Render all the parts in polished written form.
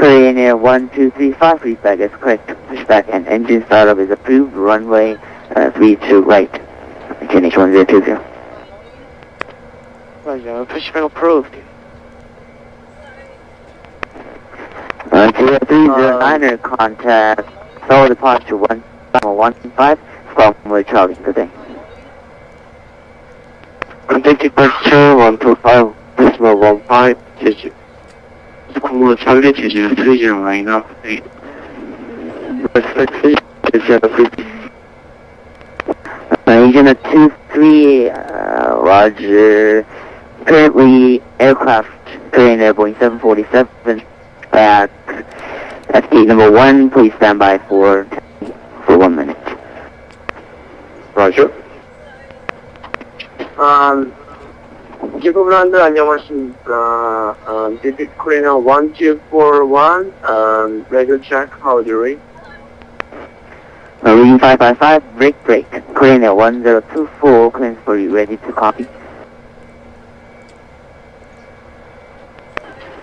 Korean Air 1235, feedback is correct. Pushback and engine startup is approved. Runway 32 right. KE1222. Roger, pushback approved. 0309er contact. Solo departure 115. Squawk Charlie. Good day. Contact departure 125, decimal 15, 제주. 공무원 charlie 제주 30 up. Respect Agent 23, Roger. Currently, aircraft Korean Air Boeing 747 back at gate number 1. Please stand by for 1 minute. Roger. 기부브란드 안녕하십니까. This is Korean 1241, radio check, how do you read? Reading 555, break. Korean Air 1024, clearance for you, ready to copy.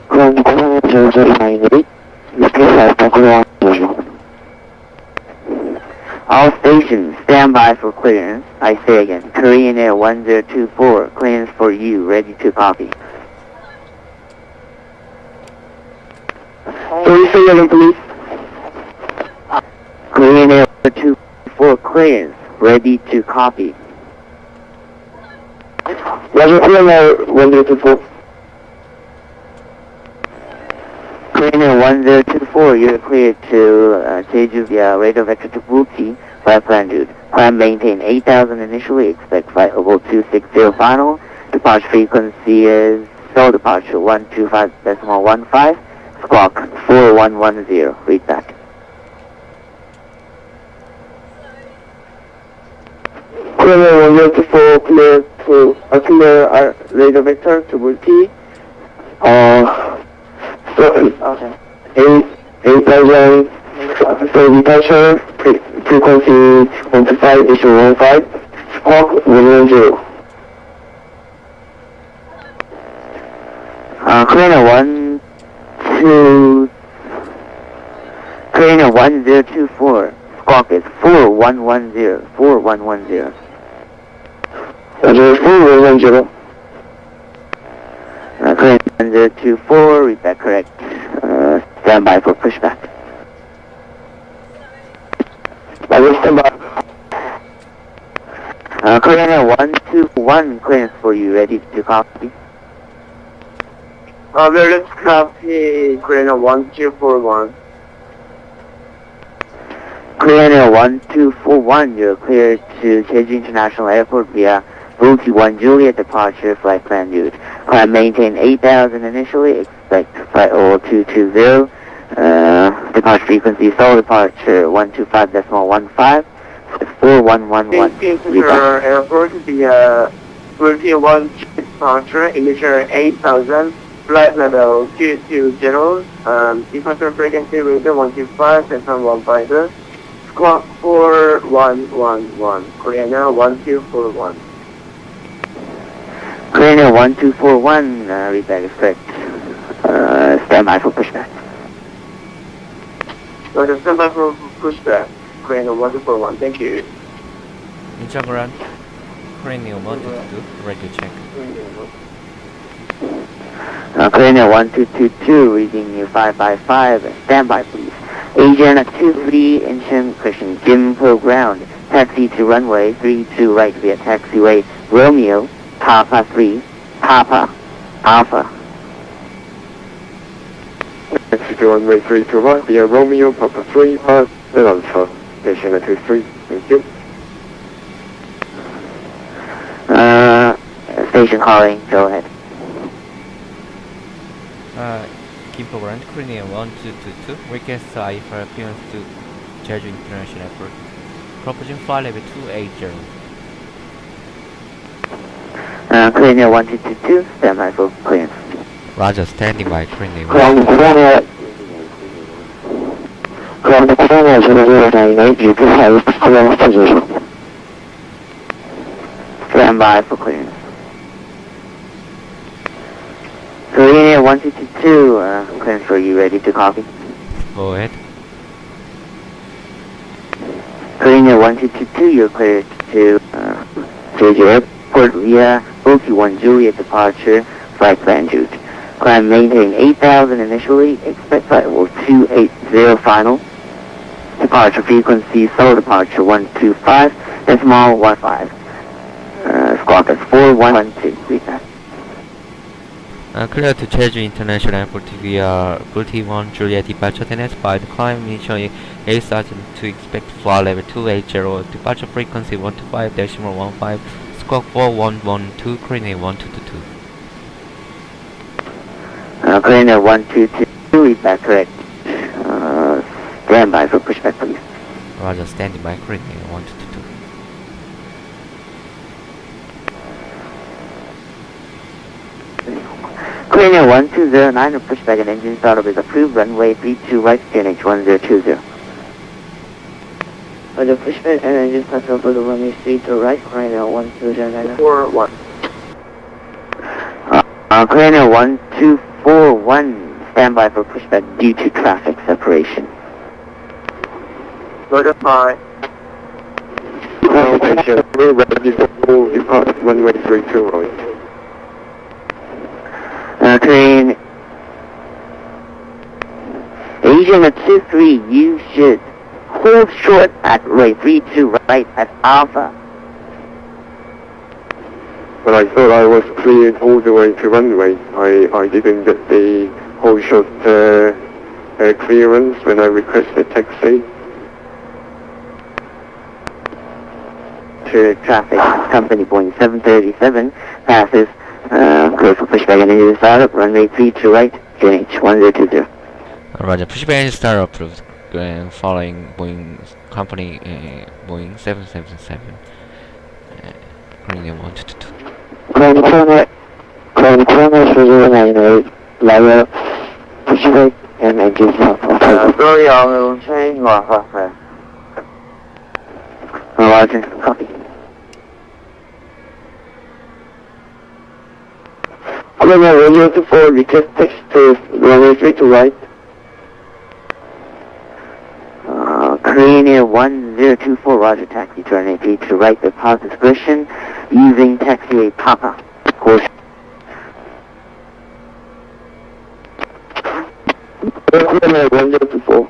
그럼 고객님 저희 라인들이 이렇게 살펴보려 하죠. All stations, stand by for clearance. I say again, Korean Air 1024, clearance for you, ready to copy. Sorry, say again, please. Korean Air 1024, clearance, ready to copy. Roger, Korean Air 1024. Korean Air 1024, you're cleared to Jeju via radar vector to Wuxi by plan route. Climb maintain 8,000 initially, expect flight level 260 final. Departure frequency is Seoul departure 125.15, squawk 4110, read back. Korean Air 1024, clear radar vector to Wuxi. Okay. 8,000, so departure, frequency 125.15, squawk 110. Korean Air 1024, squawk is 4110, 4110. Roger, 4110. Korean 1024, read that correct. Stand by for pushback. Stand by. Korean Air 121, clearance for you, ready to copy. Let's copy Korean Air 1241. Korean Air 1241, you're cleared to Jeju International Airport via Wuxi 1 Juliet departure flight plan route. Climb maintain 8,000 initially, expect flight level 220. Departure frequency Seoul departure 125.15, 4111. Passenger airport via Wuxi 1 departure, initial 8,000, flight level 220, departure frequency radio 125.15, squawk 4111, Korean Air 1241. Korean Air 1241, read back is correct. Stand by for pushback. Roger, stand by for pushback, Korean Air 1241, thank you. Inchaguran, Korean Air 1222, radio check. Korean Air 1222, reading you 555, stand by please. Agent 23, Incheon Christian Gimpo ground, taxi to runway 32 right via taxiway Romeo, Papa 3, Papa, Alpha. Taxi to runway 32 right via Romeo, Papa 3, Alpha, station 23, thank you. Station calling, go ahead. Gimpo Grand, Korean Air 1222, request IFR appearance to Jeju International Airport. Proposing flight level 280. Korean Air 1222, stand by for clearance. Roger, standing by Korean Air. 그럼 Korean Air 0099 유튜브 클리어 해주세요. Stand by for clearance. Korean Air 1222, clearance for you, ready to copy? Go ahead. Korea 1222, you're cleared to Jeju Airport via Bulky 1 Juliet departure, flight plan route. Climb maintain 8,000 initially, expect flight level 280 final. Departure frequency, solo departure 125, decimal 15. Squawk is 4112, read that. Clear to Jeju International Airport via Bulky 1 Juliet departure identified. Climb initially 8,000 to expect flight level 280, departure frequency 125 decimal 15, squawk 4112, Korea 1222. Korea 1222, read that correct. Stand by for pushback, please. Roger, standing by, Korea 1222. Korea 1209, a pushback and engine startup is approved. Runway 32 right, QNH 1020. For the pushback and engine startup for the runway 32 right, Korea 1209. 41. Korea 1241, stand by for pushback due to traffic separation. Notify. Attention, we're ready for full depart runway 32 right. Korean Asian 23, you should hold short at runway 32 right at Alpha. But I thought I was cleared all the way to runway. I didn't get the whole shot clearance when I requested taxi. Traffic company Boeing 737 passes clear for pushback and engine startup, runway 32 right, QNH 1020. Roger, pushback engine start approved. Following Boeing company Boeing 777. Korea 1222. Crown corner 098, level pushback and engine startup. Sorry, I'll change my software. Roger, copy. Korea 1024, request text to runway 32 right. Korea 1024, Roger, taxi to runway 32 right, with pause discretion, using taxiway Papa. Course. Korea 1024.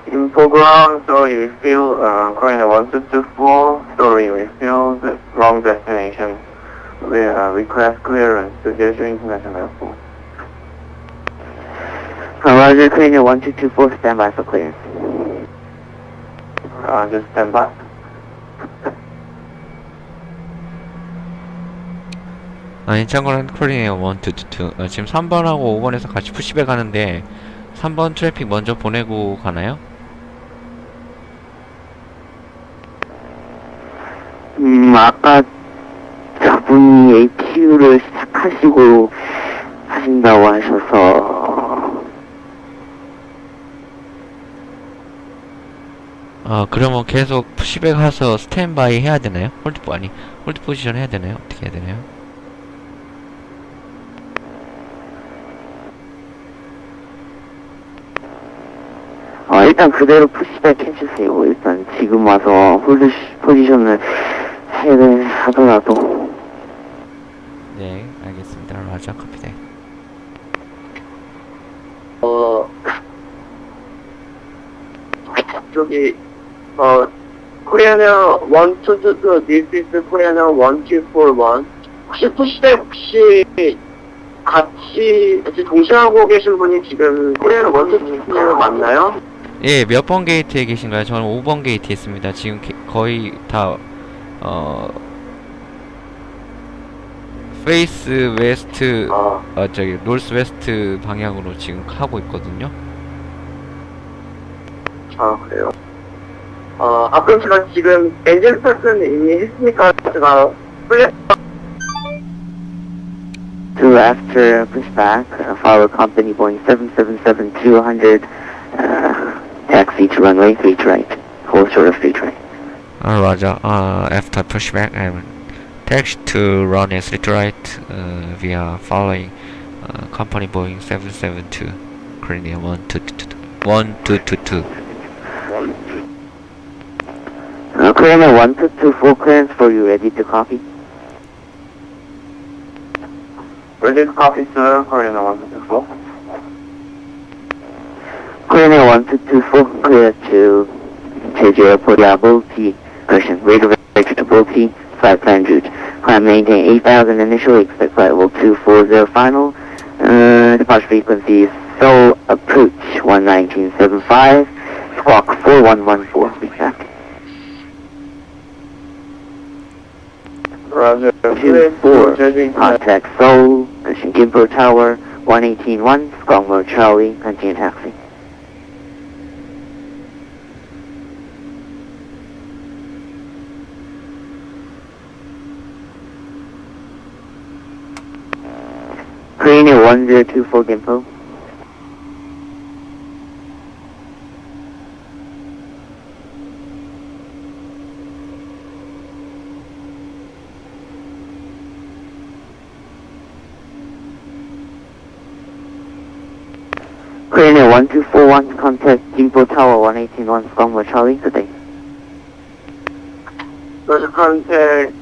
Infoground, story refill, Korea 1224, story refilled, wrong destination. Request clearance to Jeju International Airport. Roger, Korea 1224, stand by for clearance. Just stand by. 참고로 코리아 1222 지금 3번하고 5번에서 같이 푸시백 하는데 3번 트래픽 먼저 보내고 가나요? 아까 저분이 APU를 시작하시고 하신다고 하셔서 그러면 계속 푸시백 해서 스탠바이 해야 되나요? 홀드 포지션 해야 되나요? 어떻게 해야 되나요? 일단 그대로 푸시백 해주세요. 일단 지금 와서 홀드 포지션을 해야 하더라도. 네, 알겠습니다. 라자 커피네. 저기 코리아나 1222, this is 코리아나 1241. 혹시 푸시백 혹시 같이 동시에 하고 계신 분이 지금 코리아나 1222 맞나요? 예, 몇 번 게이트에 계신가요? 저는 5번 게이트에 있습니다. 지금 거의 다 페이스 웨스트 저기 노스 웨스트 방향으로 지금 하고 있거든요. 그래요. 그럼 제가 지금 엔진 스타트는 이미 했으니까 제가 플랫 So after pushback, follow company Boeing 777-200, taxi to runway 3 right, hold short of 3 right. Roger. After pushback, Taxi to runway 3 right via following company Boeing 772 Korean 1222. Korean 1224 clearance for you, ready to copy? Ready to copy, sir. Korean 1224. Korean 1224 clear to Jeju Airport, Multi, correction, rate of executability, flight plan route. Climb maintain 8,000 initially, expect flight level 240 final. Departure frequency is Seoul approach 11975, squawk 4114, reach back. Roger. 24, contact Seoul, correction, Gimpo Tower, 1181, squawk mode Charlie, continue taxi. Korean 1024 Gimpo. Korean 1241, contact Gimpo Tower 1181, Squamble Charlie, good day. Roger, contact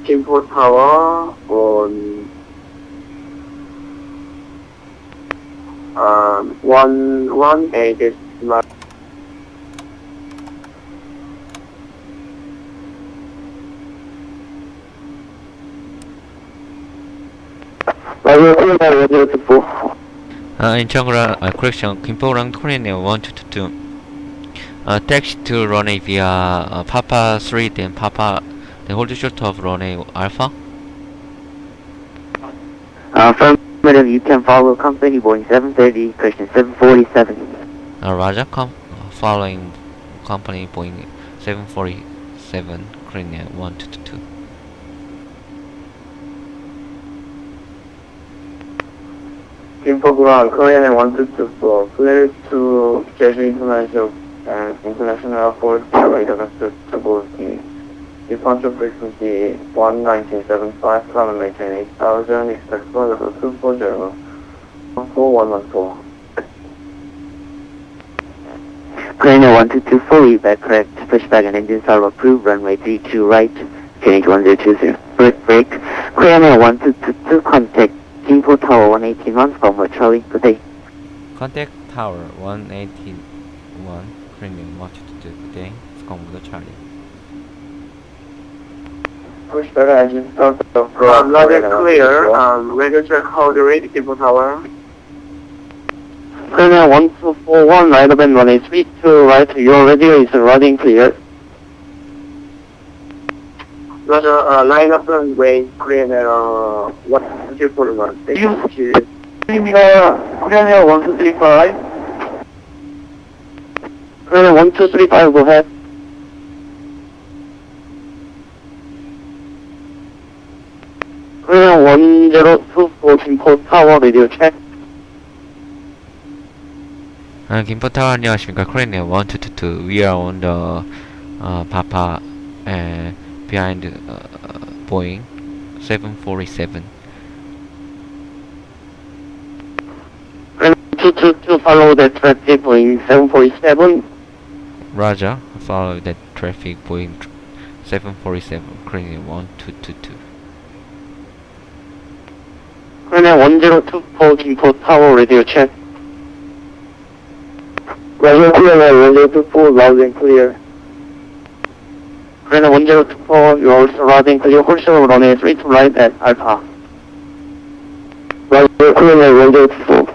Gimpo Tower on 118. Roger, Korean 1024. 인천그라 correction 김포랑 Korean 1222. Taxi to runway via Papa 3 then Papa then hold short of runway Alpha. Affirmative, you can follow company Boeing 730, correction 747. Roger, following company Boeing 747 Korean 1222. Gimpo ground, Korean 1224, clear to Jeju International and International Airport, rate of executability. Departure frequency 11975, climb maintain 8,000, expect flight level 240, 4114. Korean 1224, lead back correct, pushback and engine start approved, runway 32 right, change 1020, break. Korean 1222, contact Gimpo Tower 181, Squamble Charlie, good day. Contact Tower 181 Korean 1222. Good day. Squamble Charlie. Pushback engine start approved. Logic clear, radio check how the rate, Gimpo Tower. Korean 1241, right of and 1832, right, your radio is running clear. Roger, line up and range, Korean 1241. Thank you. Korean 1235. Korean 1235, go ahead. Korean 1024, Gimpo Tower, radio check. 김포 타워 안녕하십니까? Korean 1222. We are on the Papa behind Boeing 747. Korean 222, follow the traffic Boeing 747. Roger. Follow that traffic Boeing 747 Korean 1222. Korean 1024, Gimpo Tower, radio check. Radio clear, 1024, loud and clear. Korean 1024, you are also loud and clear, also runway 32 right at Alpha. Radio clear, 1024.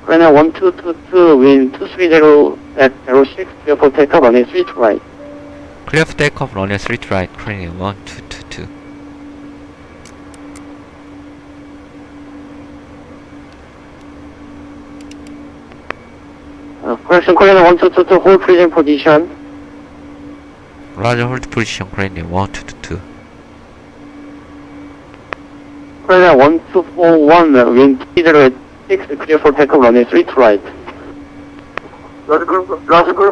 Korean 1222, wind 230 at 06, clear for takeoff, runway 32 right. Clear for takeoff runway 3 right Korean 1222. Correction, Korean 1222, hold freezing position. Roger, hold position, Korean 1222. Korean 1241, wind KE06, clear for takeoff, runway 3 to right. Roger, group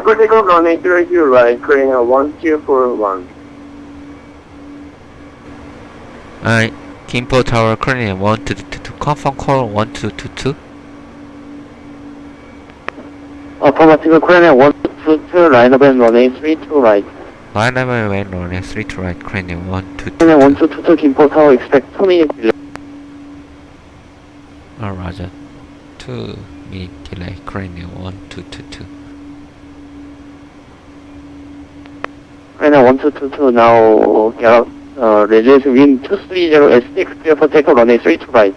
for takeoff, runway 3 to right, Korean 1241. Kimpo Tower, Korean 1222. Confirm call 1222. Affirmative, Korean 1222, line up and runway 3 to right. Line up and runway 3 to right, Korean 1222. Korean 1222, Kimpo Tower, expect 2 minutes delay. Roger. 2 minute delay, Korean 1222. Korean 1222, now get out. Reduce wind 230 S6, clear for takeoff, runway 3 to right.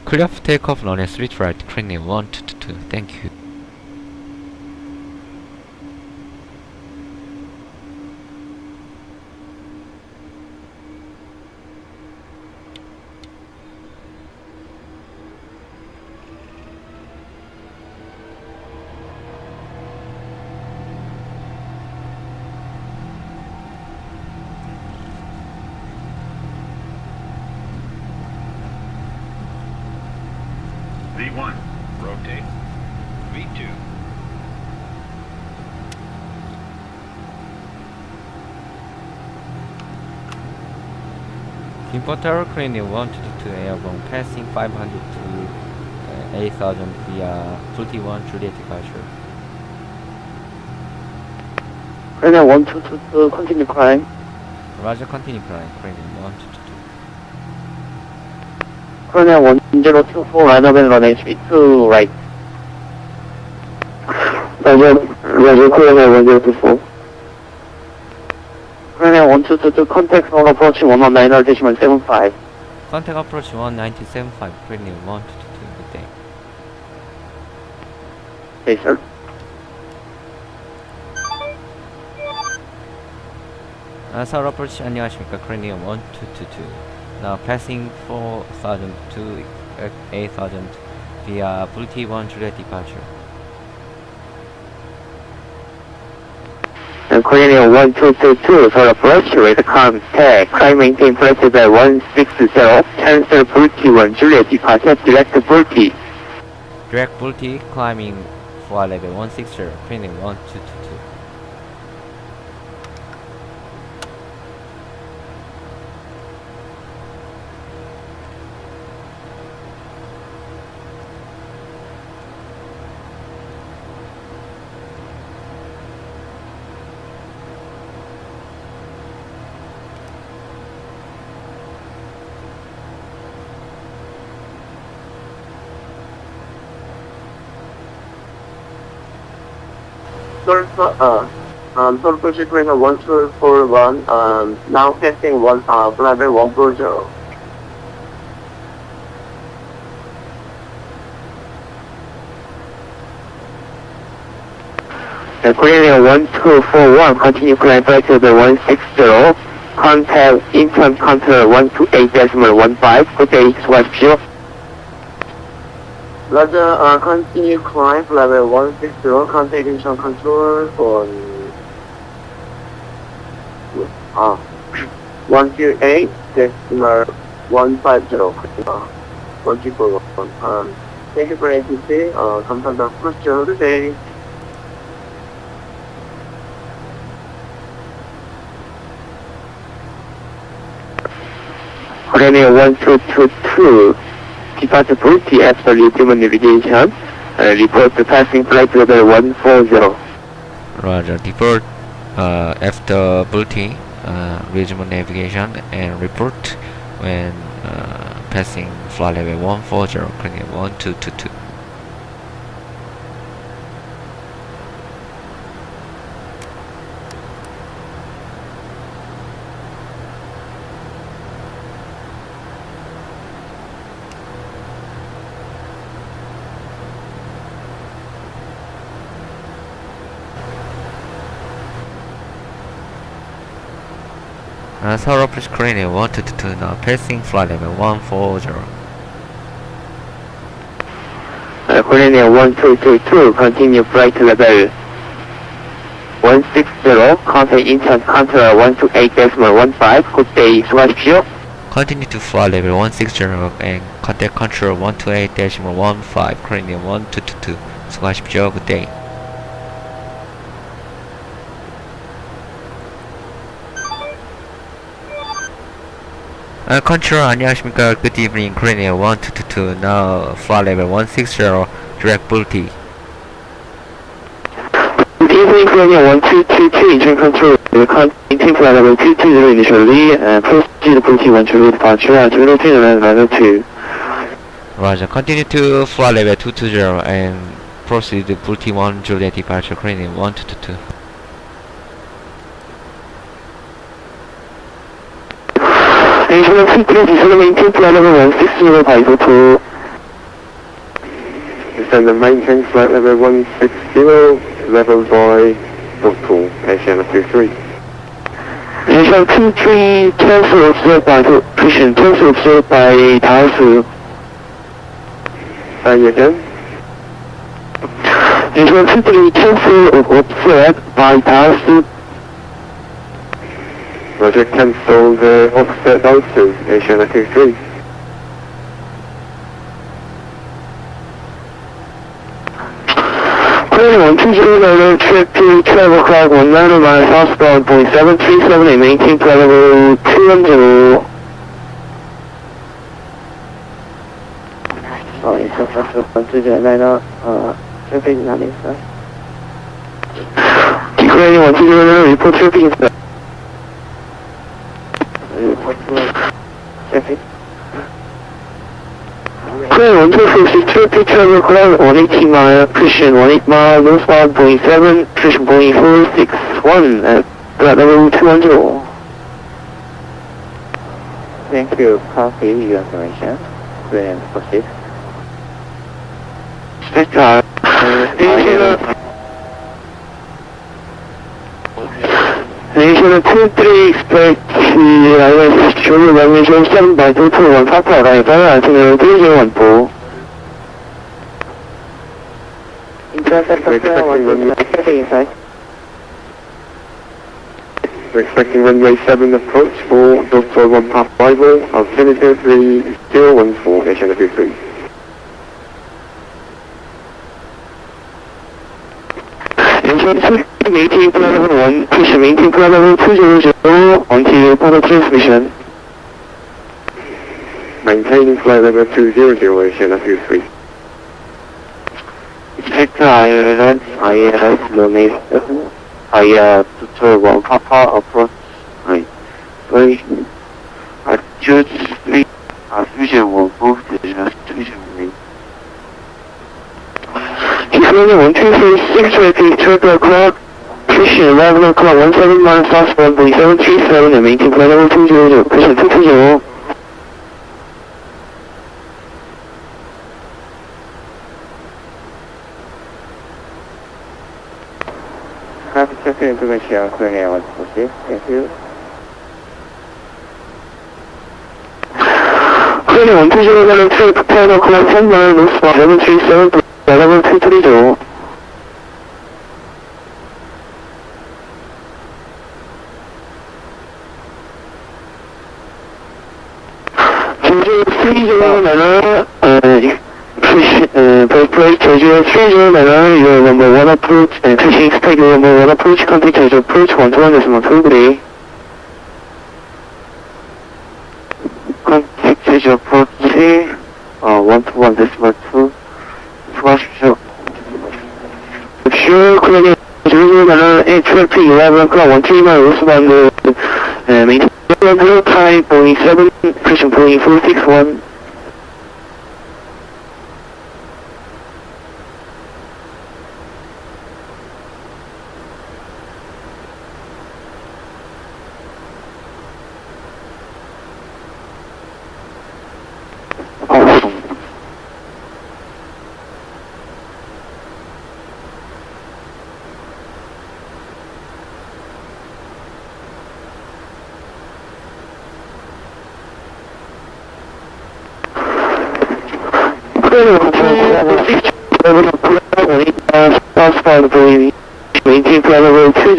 Clear for takeoff, runway 3 to right, Korean 1222. Thank you. V1, rotate. V2. Kimpo Tower, Korean 1222, airborne, passing 500 to 8000 via 41 Juliet departure. Korean 1222, continue climb. Roger, continue climb, Korean 1222. Korean 1024, line up and runway 3 to right. Roger, Korean 1024. Korean 1222, contact on approach 119.75. Contact approach 197.5, Korean 1222, good day. Okay, sir. 서울 approach 안녕하십니까, Korean 1222. Now passing 4000 to 8000 via T1 Juliet departure. Korean 1222, for approach with contact, climb maintain pressure at 160, cancel T1 Juliet departure, direct T. Direct T, climbing for level 160, Korean 1222. Sulfur Korean 1241, now testing level 140. Korean 1241, continue climb back to the 160, contact inbound counter 128.15, good day, swap 0. Roger, continue climb level 160, contact ignition control for 128.150. 1241. Thank you for ATC. 감사합니다. Question today. Korean 1222, departure T after human navigation, report to passing flight level 140. Roger, depart after T, resume navigation and report when passing flight level 140, Korean 1222. Tower approach Korean 1222, now passing flight level 140. Korean 1222, continue flight level 160, contact intent contour 128.15. Good day, 수고하십시오. Continue to fly level 160 and contact control 128.15, Korean 1222. 수고하십시오. Good day. Control 안녕하십니까. Good evening, Korean 1222. Now fly level 160, direct Bulti. Good evening, Korean 1222, engine control. Maintain flight level 220 initially, proceed to Bulti 1 Juliet departure at 029 Roger. Continue to fly level 220 and proceed to Bulti 1 Juliet departure, Korean 1222. Engine 230, maintain flight level 160 by 02. Descend and maintain flight level 160, level by Dr. Asiana 23. Engine 23, cancel observed by Christian, cancel observed by Taosu. Say again. Engine 23, cancel observed by Taosu. Roger, cancel the offset Delta, Asiana 23. Korean 120, trip to travel clock 19 miles southbound, 737 and maintain flight level 210. Korean 120, report tripping. Korean 126, trip travel clock 180 mile, Christian 18 mile, northbound, 7, Christian 461, at flight level 210. Thank you. Copy your information. Korean proceed. Spectre. Nation 23 expect IS Junior Runway 07 by 221 Papa arrival itinerary 3014. We're expecting runway 7 approach for Dr. 1 Papa arrival, altimeter 3014, Asiana 23. Engine 18 flight level 1, push maintain flight level 200 until further transmission. Maintaining flight level 200, Asiana 23. Expect ILS runway 7, Dr. 1 Papa approach, altitude 3, fusion will move to the station range. Korean 126, traffic 12 o'clock, Christian 11 o'clock, 17 miles southbound, 737 and maintain flight level 200, Christian 220. Copy traffic information. Korean 126. Thank you. Korean 120, trip 10 o'clock, 10 miles northbound, 737, flight level 230. Break Jeju 30 manner, your number 1 approach, and pushing expect your number 1 approach, contact Jeju approach 121.2. Contact Jeju approach 121.2. 수고하십시오. Sure, Korean Jeju manner, traffic 11 o'clock, 13 miles northbound, maintain level type 7, Christian 461. Maintain flight level 200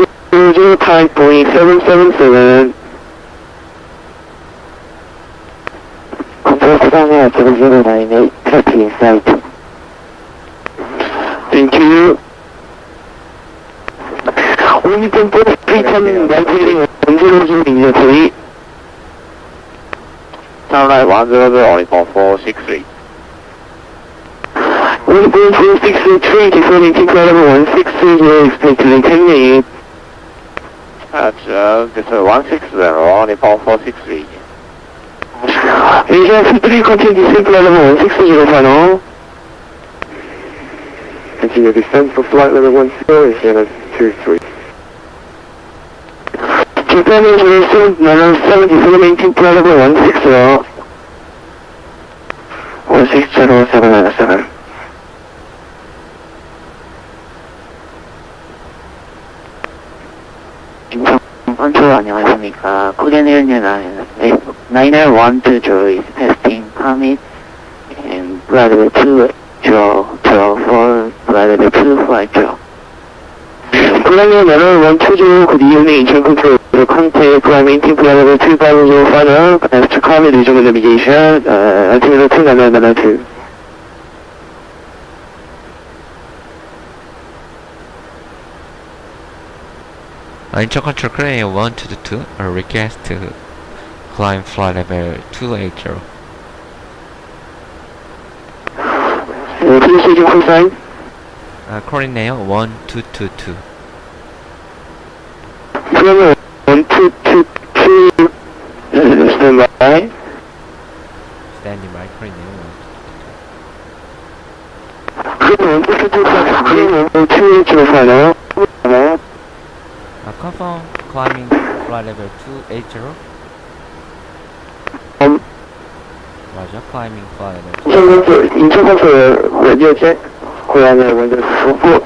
777. Control Korea 0098, copy in sight. Thank you. Only tempo 3,000 maintaining 100 in your 3. Sunlight 100, only 463. 1.463, defaulting flight level 160, expected 10 minutes. This is 160, only 463. Asia 3 continue descent flight level 160 final. Continue descent for flight level 10, Asia 23. Japan is resumed 970, maintain flight level 160. 160, 797. Control 안녕하십니까. Korean Airline 99120 is testing permit and flight level 2024, flight level 250. Korean Airline 120, good evening, Incheon Control, contact flight maintain flight level 250 final, after comment regional navigation, altimeter 2992. Incheon Control Korean 1222, a request to climb flight level 280. Please take full sign. Korean Air 1222. Korean 1222, stand by. Standing by, Korean Air Korean 1222, Korean 280 final. confirm climbing flight level 280. Roger, climbing flight level 280. 인천버스 라디오 체 고양이 원전 수고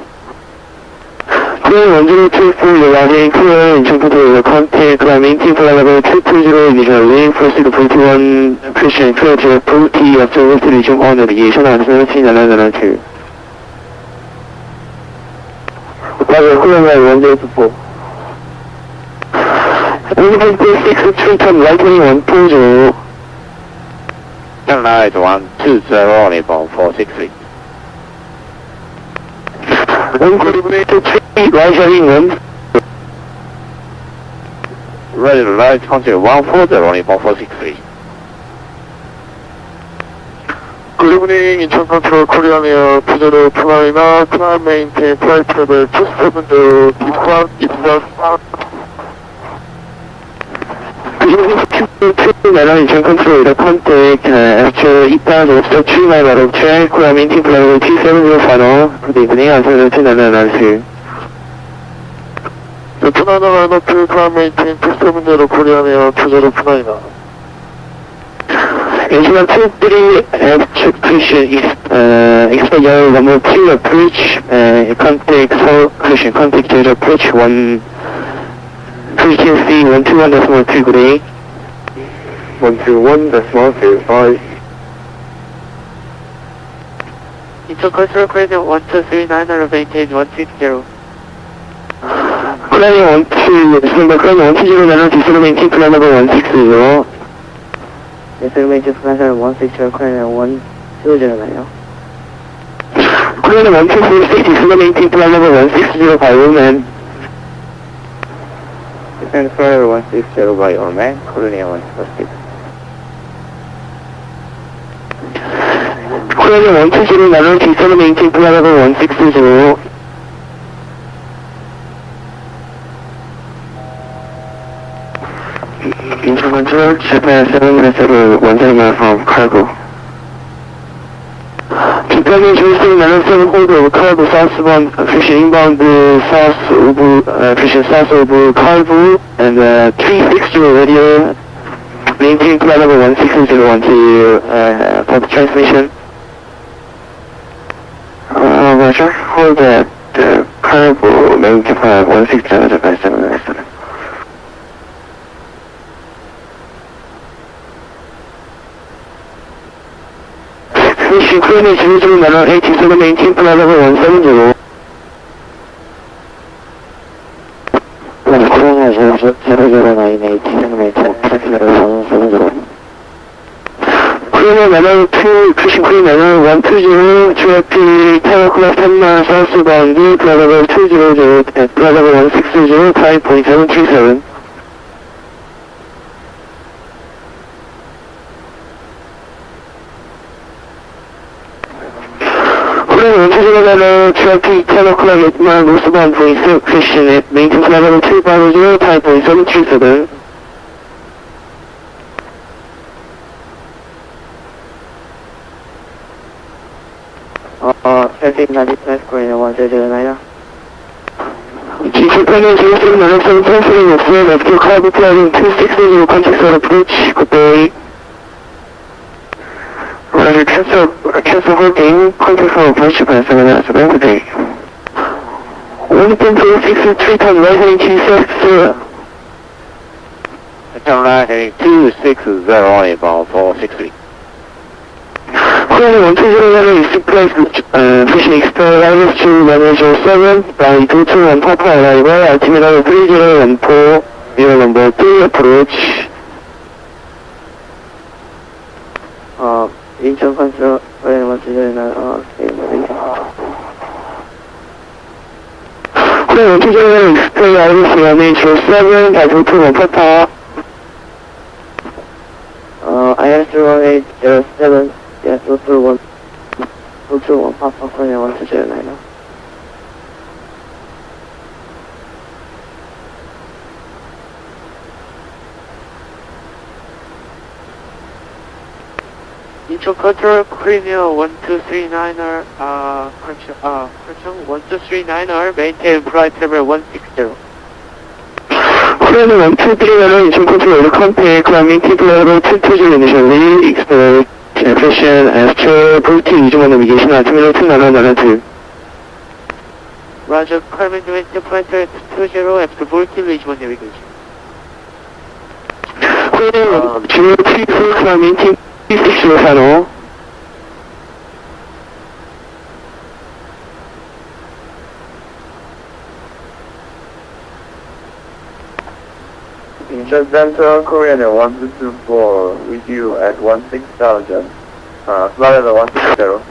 Korean 1024 regarding Korean 인천버스 contact climbing team flight level 220 initially proceed to 41 Christian clear T observer region on navigation and 17 Korean 1024 1.6 ton lightning 120 Sunlight 120, only 463. 1.3 rising 1 Ready to light, continue 140, only 463. Good evening, Incheon Control Korean Air 2029, climb maintain flight level 270, default itself. Incheon Control the contact after eastbound also 3 mile out of track, climb maintain flight level 270 final. Good evening, answer to 992. The 299 climb maintain 270 Korean Air 2029. Asian 23 execution expect your number 2 approach, contact Seoul Christian, contact to approach 1 frequency 121.2 good day. 121.25. Incheon Control Korean 1239 elevated 160. Korean 12, Korean 120 descent maintain flight level 160. Destination flight level 160, Korean 120나요. Korean 126 descent maintain flight level 160 by woman. Descent flight level 160 by all man, Korean 126. Korean 120 descent maintain flight level 160. Incheon Control, Japan 707 179 from cargo. Japan is receiving 907 hold of cargo southbound, pushing inbound south of, pushing south of cargo, and 360 radio, maintain flight level 160 until public transmission. Roger, hold at cargo, maintain flight 160 Japan 797. Korean 009 87 maintain flight level 170. Korean 007 left 10 miles southbound, flight level 200 at flight level 160, 5.737. Korean 120 traffic 10 o'clock 8 mile northbound for inspection at maintain flight level 250, 5.737. Traffic 95, Korean 1009. G2편은 지금 나락선 트랜스링 없음 after cargo flying 260 contact approach. Good day. Roger, cancel holding, contact approach 발생하는 아스벤. Good day. 1.26 3톤 rising 26. Turn right heading 260 about 463. Korean 1201 is place pushing external to manager 7 by 221 Papa arrival, altimeter 3014, vehicle number 3 approach. 인천 컨트롤 Korean 1209 Korean 1201 is place arrival to manager 7 by 221 Papa. IS-1807, yeah, 221 Papa Korean 1209. 인천 컨트롤 Korean 1239er, correction, 1239er, maintain flight level 160. Korean 1239 initial control contact, climbing tip level 220 initially, expect impression after routine visual navigation, altimeter 2992. Roger, climbing to flight level 20 after routine visual navigation. Korean 024 climbing tip 60 channel. Incheon Central Korean 1224 with you at 16,000. Flight level 160.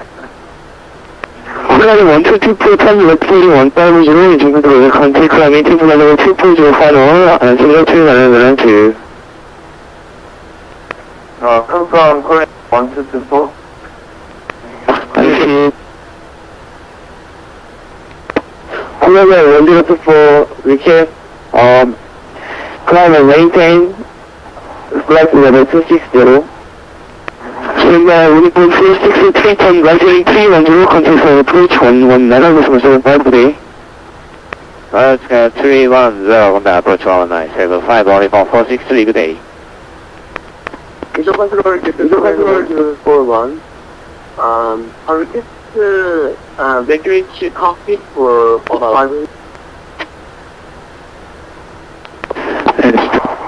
Korean 1224 time left 150, initial control contact, climbing tip level 240 final, altimeter 2992. Confirm Korean 1224. Korean 1024, request, climb and maintain flight level 260. Standby 1.463 ton, rising 310, control approach 119, today. It's 310, contact approach 197, only for 463, good day. Incheon Control 41. I request regulate cockpit for about 5 minutes.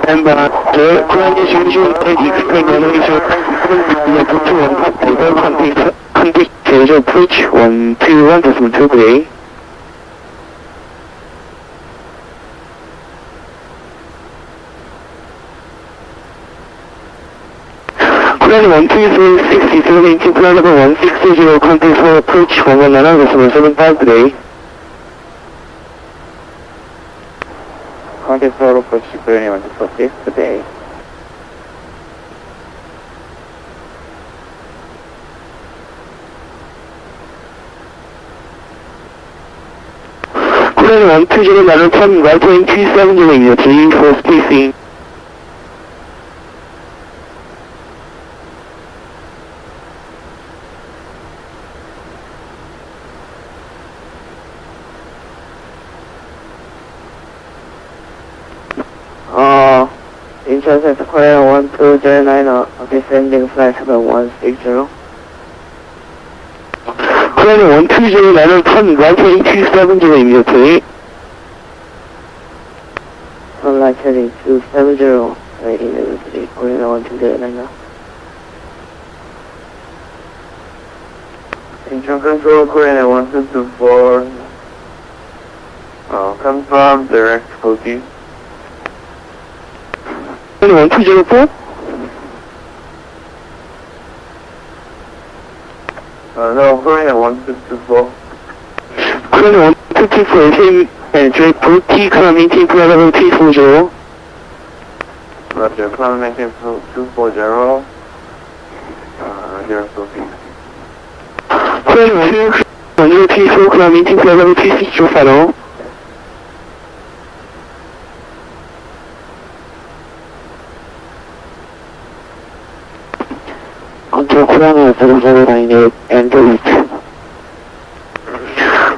Standby, the Korean usual expect animation, contact schedule approach 121.2, today. Korean 12363 into flight level 160, contact for approach 119.75, today. Contact for approach Korean 1246, good day. Korean 120 right wing 270 immediately for spacing. Incheon Central Korean 1209, descending flight level 160. Korean 1209 turn right wing 270 immediately. Sunlight heading 270, immediately, Korean 1209. Incheon Control Korean 1224. Confirm direct booking. Korean 1204. No, Korean 1224. Korean 1224 SM and direct T, climb maintain flight level 240. Roger, climb maintain 240. Roger, Sophie. Korean 1024, climb maintain flight level 260 final. Control Korean 009 and delete.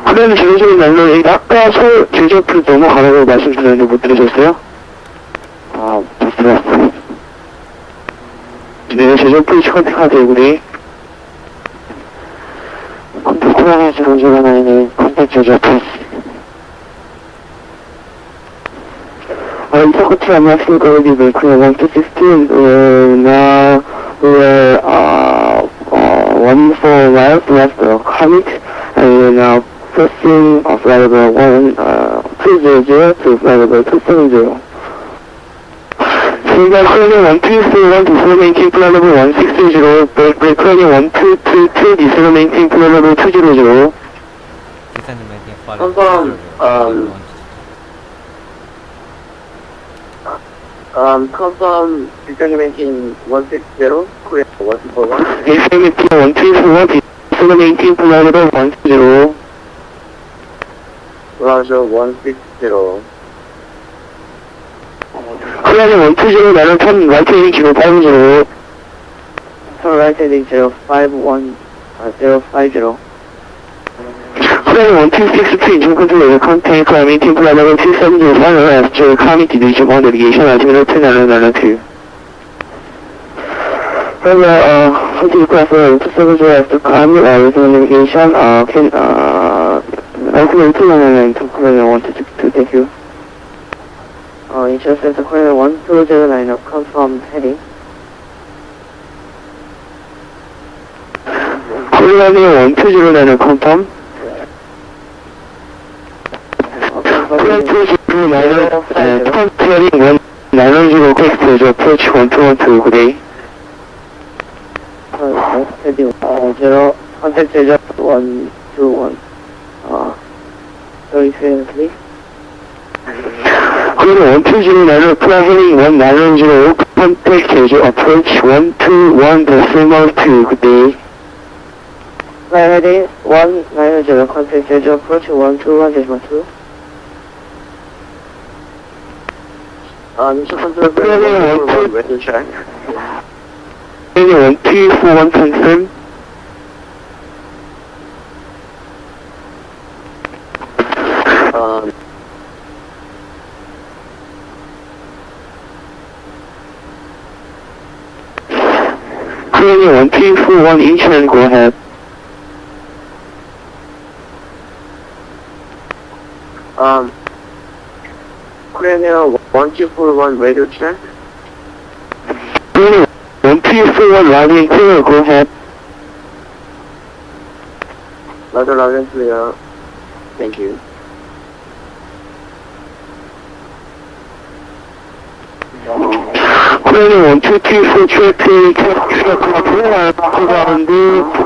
코리아는 제도적인 날로 아까 서울 제주앞으로 넘어가라고 말씀드렸는데 못 들으셨어요? 아, 못 들었어요. 네, 제주앞으로 컨택하세요, 우리. 컨택 코리아는 제도적인 날로 컨택 제주앞으로. Intercontinental, I'm asking already the Korea 1216, now we're 14 miles left of Comet, and now crossing of flight level 200 to flight level 270. 지금까지 Korean 1221 디스로 maintain flight level 160, Korean 1222 디스로 maintain flight level 200. confirm return maintain 160, Korea 141. FM 1221 디스로 maintain flight level 160. Roger, 160. Korean 120 나는 턴 right heading 050. Turn right heading 050. Korean 1262 engine control contact climb maintain flight level 270 final after coming to division 1 navigation altimeter 2992. Further, continue class 270 after coming resume navigation altimeter 2992 to Korean 1262, thank you. Insurance Center Korea 1209 of confirmed heading. Korean 1209 confirm. Korean 1209 controlling 1910 quest to approach 1212, good day. Heading 0, contact Jeju 121. Very fairly. Korean 1209 fly heading 1910, contact Jeju approach 121 decimal 2, good day. Fly heading 190, contact Jeju approach 121.2. Mr. Control, Korea 141, weather check. Korean 1241 confirm. Korean 1241 Incheon, go ahead. Korean 1241, radio check. Korean 1241 riding clear, go ahead. Roger, loud and clear. Thank you. Korean 1224 traffic,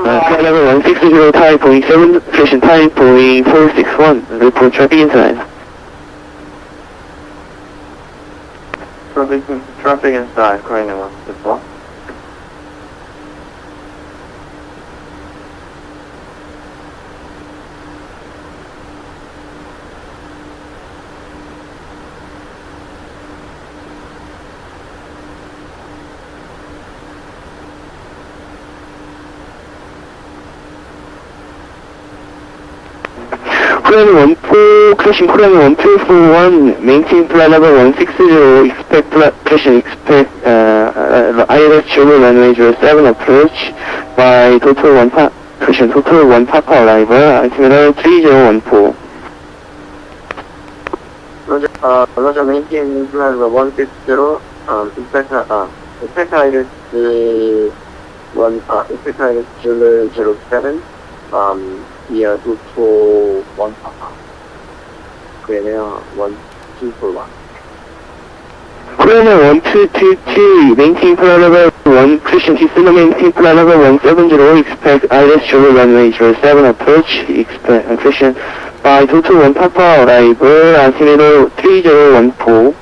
flight level 160, time Boeing 7, station time Boeing 461, report traffic inside. Traffic inside, Korean 164. Korean 14, crashing Korean 1241, maintain flight level 160, expect ILS German runway 07 approach by total 1 Papa arrival, altimeter 3014. Roger, maintain flight level 160, expect ILS 07, via total 1 Papa. Korean 1241. Korean 1222, maintain flight level 1, Christian Kisuna, maintain flight level 170, expect ILS German runway 07 approach, expect Christian by 221 Papa arrival, altimeter 3014.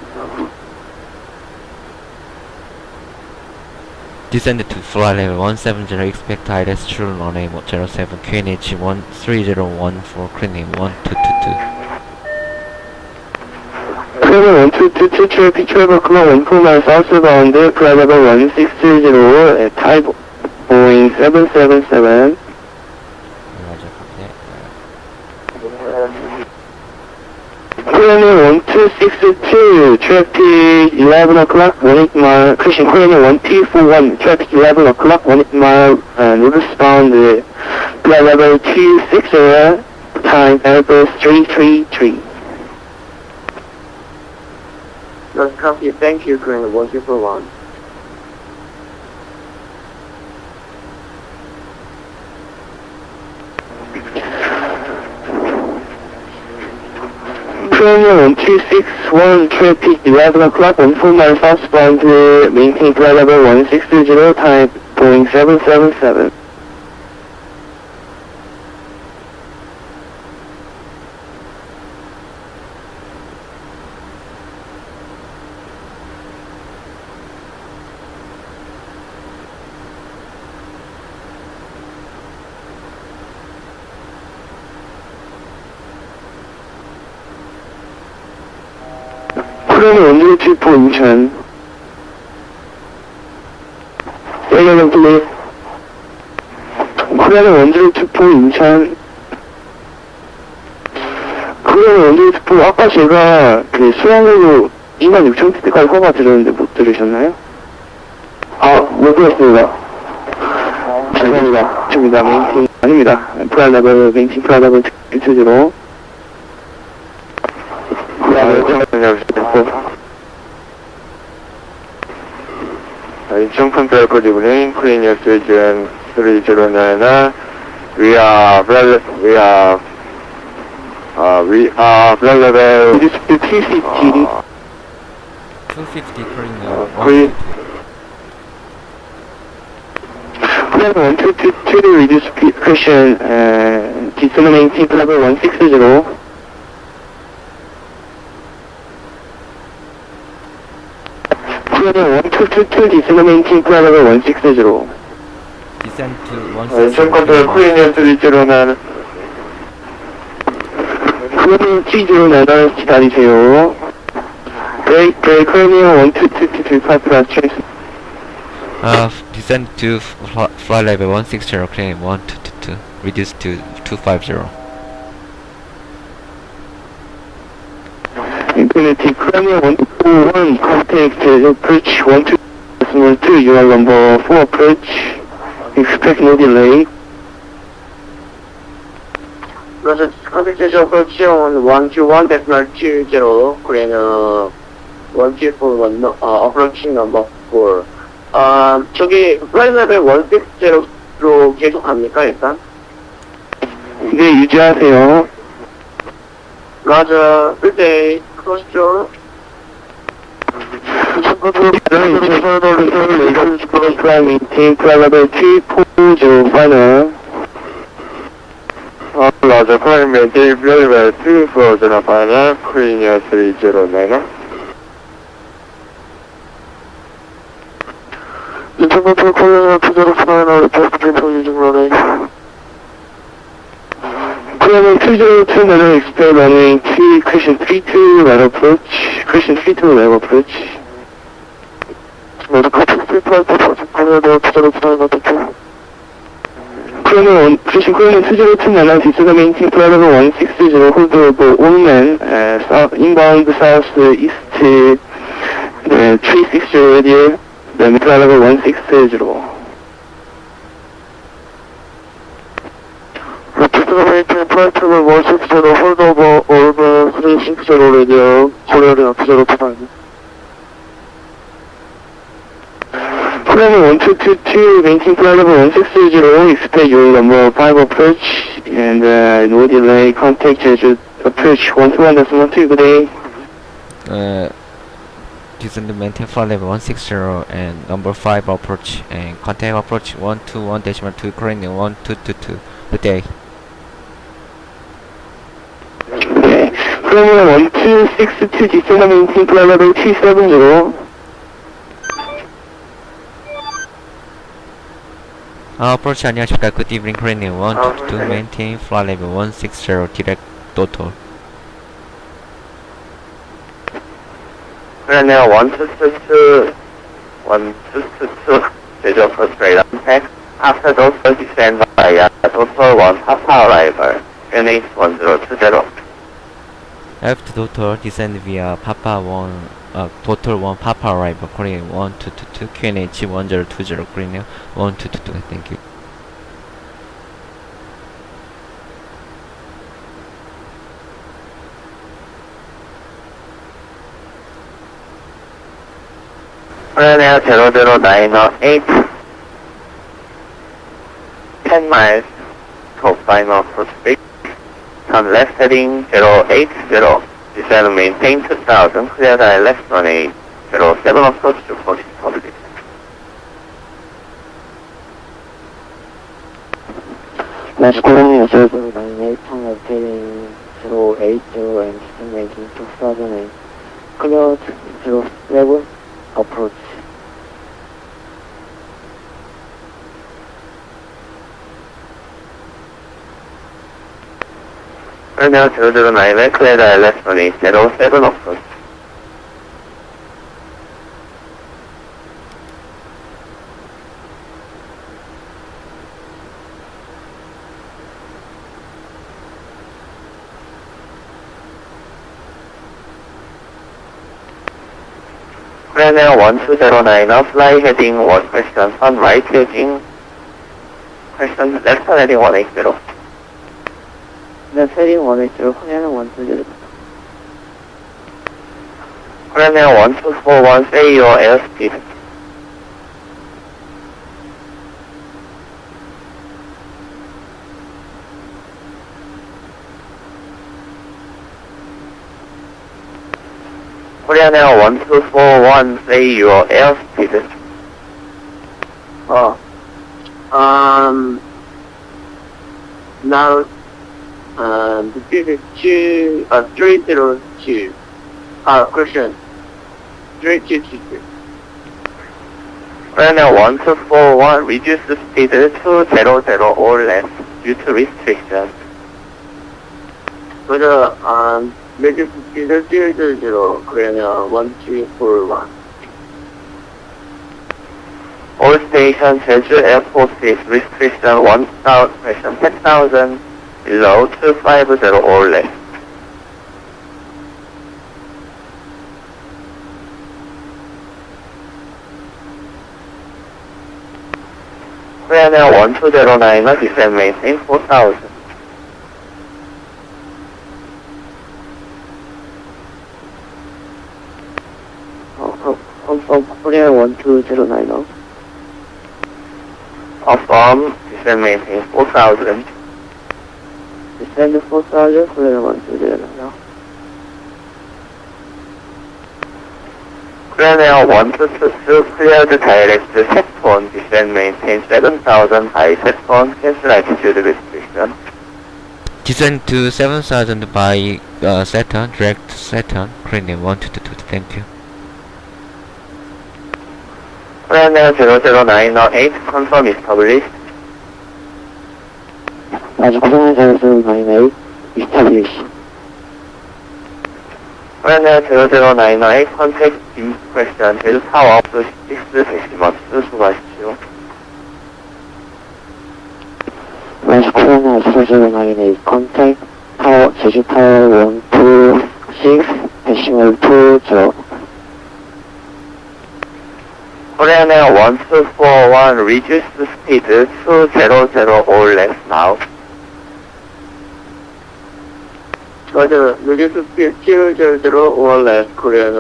Descend to flight level 170, expect ILS true runway 07, QNH 13014, cleaning 1222. Travel 1222, traffic travel clock 14 miles southbound, flight level 160 at type Boeing 777. Korean 1262, traffic 11 o'clock, 18 mile, Christian Korean 1241, traffic 11 o'clock, 18 mile, northbound, flight level 260, time Airbus 333. That's copy. Thank you, Korean 1241. Korean 1261, traffic 11 o'clock, 14 miles southbound, maintain flight level 160, type Boeing 777. Korean 1224 인천. Korean please. Korean 1224 인천. Korean 1224 아까 제가 그 수양으로 26,000피트까지 허가 들었는데 못 들으셨나요? 아, 못 들었습니다. 죄송합니다. 저입니다. 메인팅 아닙니다. 플라이 레벨 메인팅 플라이 레벨 220. Incheon Control Good evening, Korean News Region 309. We are flight level 250. 250 Korean Flight 1222 reduce speed question, descend maintain level 160. Korean 1222, descend maintain flight level 160. Descend to Incheon Control 160. Korean News 309. Korean 309 기다리세요. Break, Korean 1222, pipe last trace. Descend to flight level 160, clearing 1222, reduce to 250. Infinity Korean 141, contact approach 12.2, you are number 4 approach, expect no delay. 그래서 컨택트 approach on 121.20, Korean 1241, approaching number 4. 저기 flight level 160로 계속 갑니까 일단? 네, 유지하세요. Roger, good day. 그러시죠. maintain flight level 240 final. Roger, climb maintain flight level 240 final, Korean 309. Incheon Control Korean 209, just control using runway. Korean 202 level expect runway 2, Christian 32 level approach, Christian 32 level approach. Korean 202 level descend maintain flight level 160, hold over Wongman, south, inbound southeast, 360 radial, then flight level 160. Maintain flight level 160, hold over Wongman 360 radial, Korean 202. Korean 1222, maintain flight level 160, expect your number 5 approach, and no delay, contact Jeju approach 121.2, good day. Descend maintain flight level 160 and number 5 approach and contact approach 121.2 Korean 1222. Good day. 그러면 1262 descend and maintain flight level 270. Approach 안녕하십니까. Good evening, Korean 122 maintain flight level 160 direct total. 그러네요. 1222, 제조 for straight impact. After those descend via total 1 Papa arrival. QNH 1020. After total descend via Papa 1, total 1 Papa arrival, Korean 1222, QNH 1020, Korean 1222, thank you. 그러네요. 00908. 10 miles to final approach speed. Turn left heading 080. Descend and maintain 2000. Clear the left runway 07 approach to 40 public. Nice Korean 00908, turn left heading 080 and descend making 2008. Cleared 07 approach. 그러네요. 00908. Clear the left runway 07 approach. 그러네요. 1209, fly heading 1 question, on right heading, question left heading 180. Left heading 180, Korean 120. 그러네요. 1241, say your airspeed. Korean 1241, say your airspeed. Now, the speed is 302. Question. 3222. Korean 1241, reduce the speed to 00 or less due to restrictions. Further, reduce the speed to 000, Korean 1341. All stations, Jeju Airport is restriction 10,000 below 250 or less. Korean 1209, descend maintain 4,000. Korean 1209. Affirm, descend maintain 4,000. Descend 4,000, Korean 1209. Korean 1222, clear the direct set phone, descend maintain 7,000 by set phone, cancel altitude restriction. Descend to 7,000 by Saturn, direct Saturn, Korean 1222, thank you. Korean 00908, confirm established. 아주 고정한 0098, established. Korean 00908, contact team question, 제주 타워 6 데시마스 수고하십시오. 아주 고정한 0098, contact tower, 제주 타워 126, decimal 20. Korean 1241, reduce the speed to 200 or less now. Further, reduce the speed 200 or less, Korean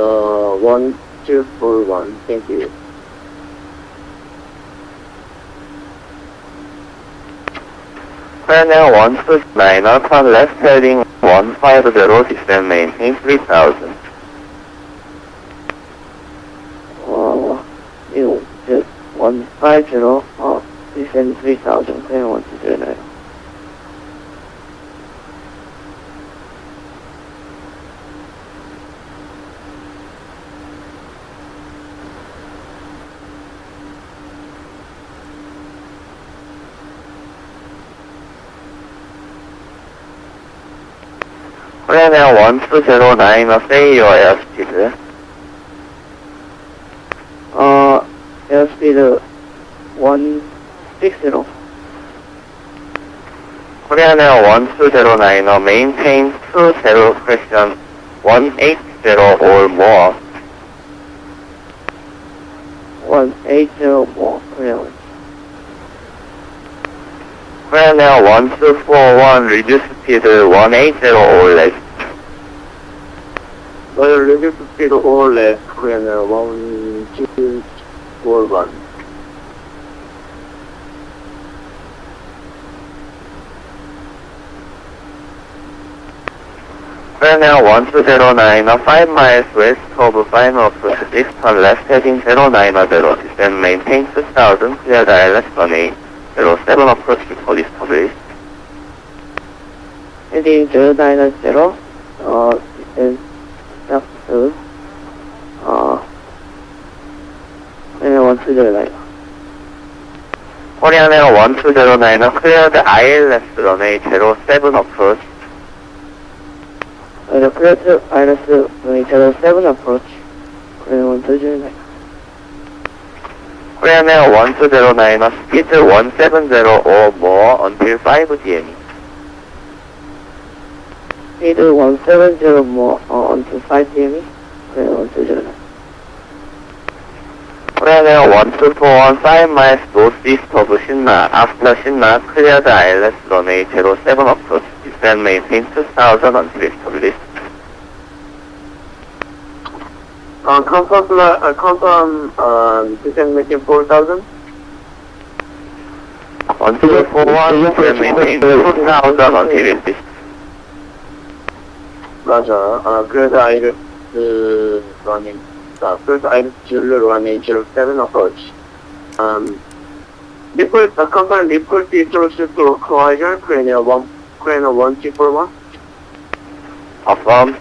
1241. Thank you. Korean 1229, turn left heading 150, descend maintain 3,000. 150, descend 3,000, Korean 1209. Korean Air 1209, say your airspeed. Airspeed 160. Korean Air 1209, maintain 20 question 180 or more. 180 more. Korean. Korean Air 1241, reduce speed 180 or less. Reduce speed or less. Korean Air 1241. Korean Air 1209, 5 miles west of final approach, 6 turn left heading 090, descend maintain 2000, clear the ILS runway 07 approach before established. Heading 090, is up to, Korean 1209. Korean Air 1209, clear the ILS runway 07 approach. The clear to ILS runway 07 approach. Korean 1209. Korean Air 1209, speed 170 or more until 5 GME. Speed 170 more until 5 GME. Korean 1209. Korean Air 1241, 5 miles northeast of Sinna. After Sinna, clear the ILS runway 07 approach. Descend maintain 2000 until established. Confirm, descend making 4000. 1241, descend maintain 2000 until established. Roger. Clear the ILS running. Clear the ILS running 07 approach. Report, confirm report the instructions to Korea, Korean 1241. Affirm.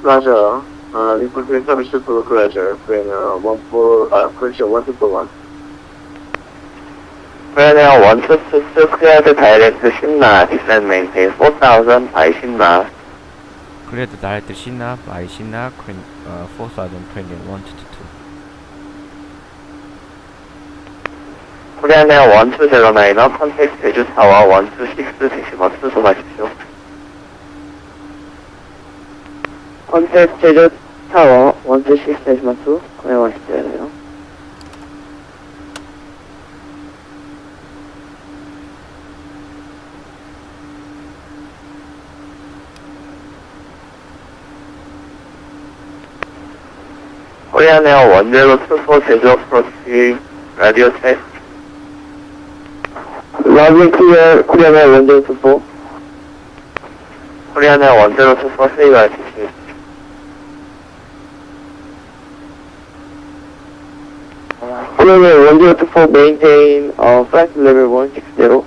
Roger. Report the instructions to Korea, Korean 1241. Korean Air 1222, clear the direct Sinna. Descend maintain 4000 by Sinna. Clear the direct Sinna by Sinna, 402122. Korean Air 1209, contact 제주 타워 126 대시먼 수송하십시오. Contact 제주 타워 126-2. Korean 10. Korean Air 1024 제주 approach radio check. Radio clear, Korean Air 1024. Korean Air 1024 say your altitude. Korean Air 1024 maintain flight level 160.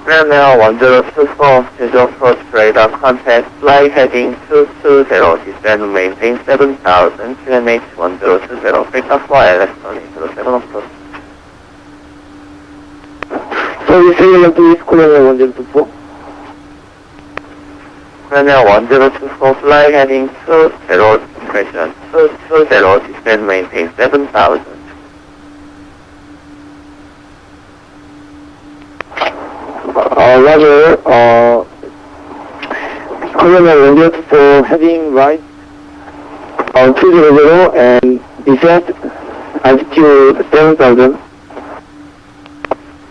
Korean Air 1024 제주 approach radar contact fly heading 220, descend maintain 7000, QNH 1020, Delta 4 LS 07 approach. Service regular to East Korean Air 1024. Korean Air 1024 fly heading 20, impression 220, descend maintain 7000. Roger, Korean Air 1024 heading right 200 and descent altitude 7000.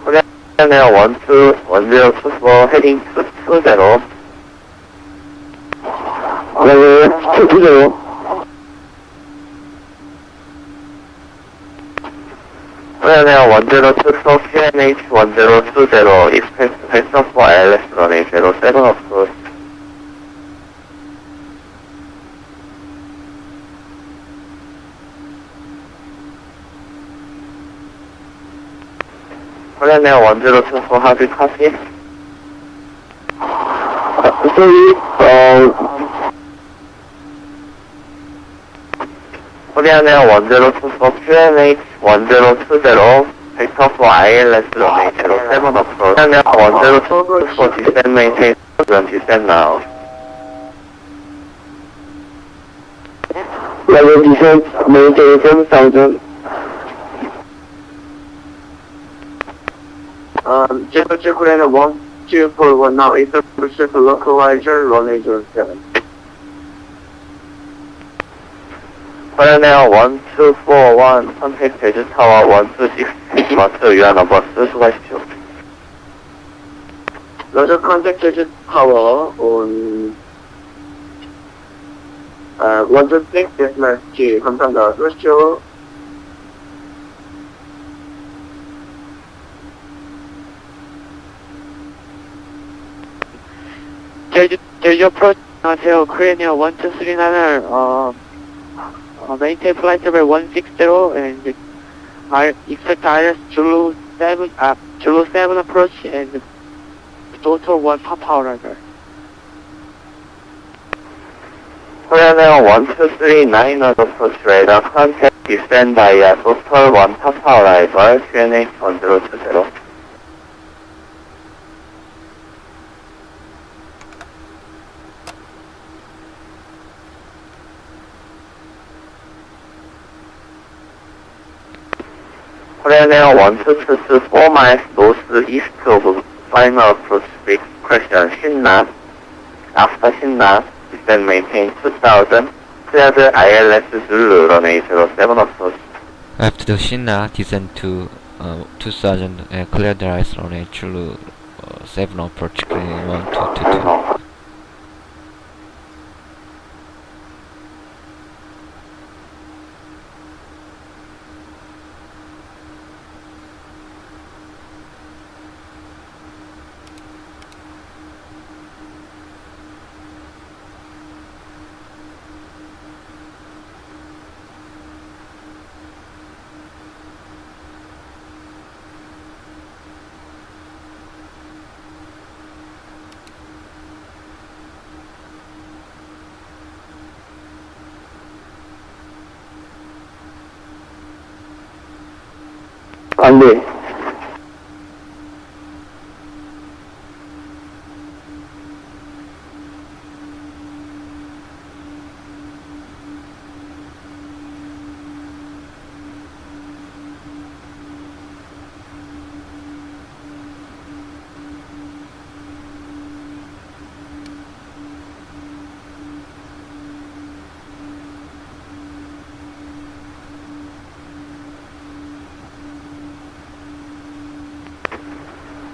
Korean Air 1024 heading 220. Roger, 220. Korean Air 1024 QNH 1020, expect Delta 4 LS runway 07 approach. Korean Air 1024, how do you copy? Sorry, Korean Air 1024 QNH 1020, vector for ILS runway 07 approach. Korean Air 1024 descend maintain, descend now. Level descent, maintain 7,000. Departure Korean Air 1241 now, establish the localizer, runway 07. Korean Air 1241, contact 제주 타워 126, 마트 유한한 버스 수고하십시오. Roger, contact Jeju Tower on 126, destination 감사합니다. 수고하십시오. 제주 approach, 안녕하세요. Korean Air 1239, maintain flight level 160 and expect ILS Zulu 7 approach and total 1 power radar. Korean Air 1239 approach radar, contact descend via total 1 power arrival, QNH 1020. Korean Air 1222 4 miles northeast of final approach break question 신나. After 신나, descend maintain 2000, cleared ILS Zulu runway 07 approach. After the Shinna, descend to 2000 and clear the ice runway Chulu 7 approach clearing 1222. 안 돼.